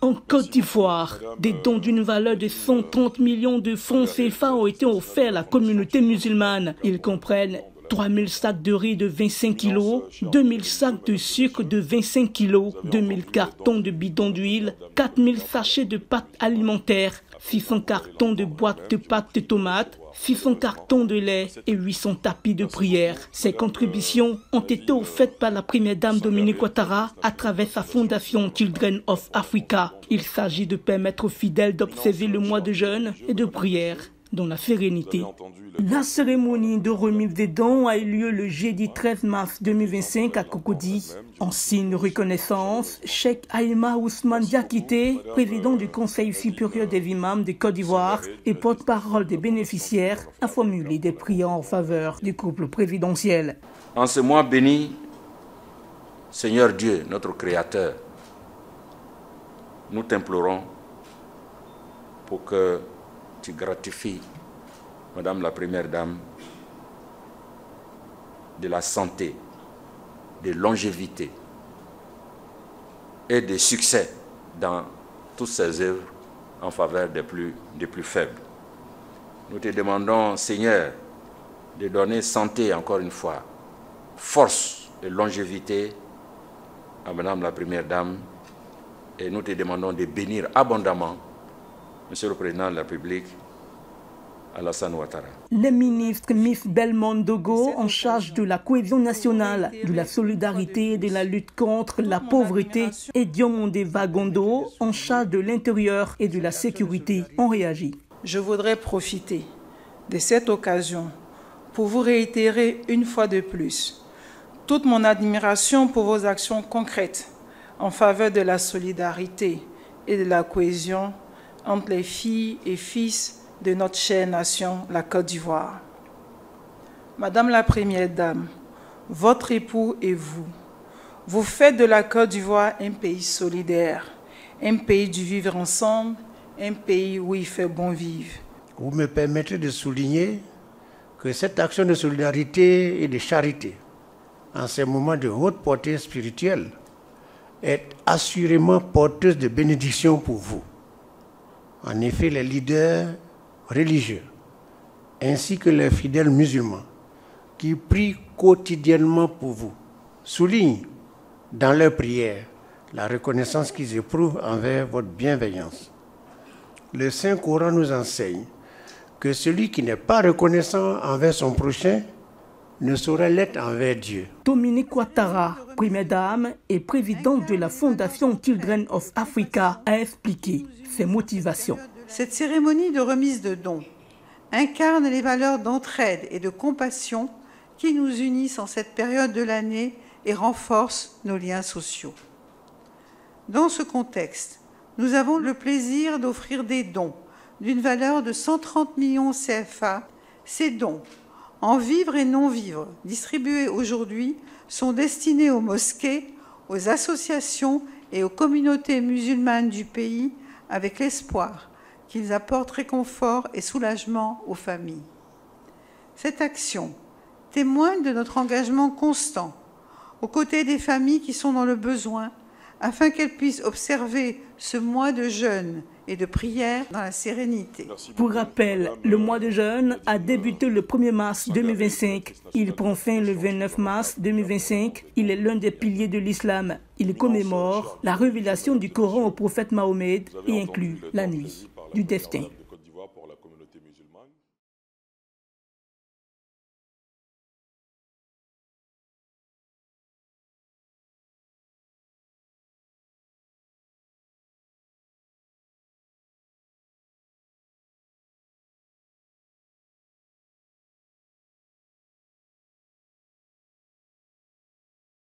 En Côte d'Ivoire, des dons d'une valeur de 130 millions de francs CFA ont été offerts à la communauté musulmane. Ils comprennent 3000 sacs de riz de 25 kg, 2000 sacs de sucre de 25 kg, 2000 cartons de bidons d'huile, 4000 sachets de pâtes alimentaires, 600 cartons de boîtes de pâtes de tomates, 600 cartons de lait et 800 tapis de prière. Ces contributions ont été offertes par la première dame Dominique Ouattara à travers sa fondation Children of Africa. Il s'agit de permettre aux fidèles d'observer le mois de jeûne et de prière dans la sérénité. La cérémonie de remise des dons a eu lieu le jeudi 13 mars 2025 à Cocody. En signe de reconnaissance, Cheikh Aïma Ousmane Diakité, président du Conseil supérieur des imams de Côte d'Ivoire et porte-parole des bénéficiaires, a formulé des prières en faveur du couple présidentiel. En ce mois béni, Seigneur Dieu, notre Créateur, nous t'implorons pour que tu gratifies Madame la Première Dame de la santé, de longévité et de succès dans toutes ses œuvres en faveur des plus faibles. Nous te demandons, Seigneur, de donner santé encore une fois, force et longévité à Madame la Première Dame, et nous te demandons de bénir abondamment Monsieur le Président de la République, Alassane Ouattara. Le ministre Miss Belmondo Dogo, en charge de la cohésion nationale, de la solidarité et de la lutte contre la pauvreté, et Diomonde Vagondo, en charge de l'intérieur et de la sécurité, ont réagi. Je voudrais profiter de cette occasion pour vous réitérer une fois de plus toute mon admiration pour vos actions concrètes en faveur de la solidarité et de la cohésion entre les filles et fils de notre chère nation, la Côte d'Ivoire. Madame la Première Dame, votre époux et vous faites de la Côte d'Ivoire un pays solidaire, un pays du vivre ensemble, un pays où il fait bon vivre. Vous me permettrez de souligner que cette action de solidarité et de charité, en ces moments de haute portée spirituelle, est assurément porteuse de bénédictions pour vous. En effet, les leaders religieux, ainsi que les fidèles musulmans, qui prient quotidiennement pour vous, soulignent dans leurs prières la reconnaissance qu'ils éprouvent envers votre bienveillance. Le Saint-Coran nous enseigne que celui qui n'est pas reconnaissant envers son prochain ne saurait l'être envers Dieu. Dominique Ouattara, première dame et présidente de la fondation Children of Africa, a expliqué ses motivations. Cette cérémonie de remise de dons incarne les valeurs d'entraide et de compassion qui nous unissent en cette période de l'année et renforcent nos liens sociaux. Dans ce contexte, nous avons le plaisir d'offrir des dons d'une valeur de 130 millions CFA. Ces dons, en vivres et non-vivres, distribués aujourd'hui, sont destinés aux mosquées, aux associations et aux communautés musulmanes du pays avec l'espoir qu'ils apportent réconfort et soulagement aux familles. Cette action témoigne de notre engagement constant aux côtés des familles qui sont dans le besoin afin qu'elles puissent observer ce mois de jeûne et de prière dans la sérénité. Pour rappel, le mois de jeûne a débuté le 1er mars 2025. Il prend fin le 29 mars 2025. Il est l'un des piliers de l'islam. Il commémore la révélation du Coran au prophète Mahomet et inclut la nuit du destin.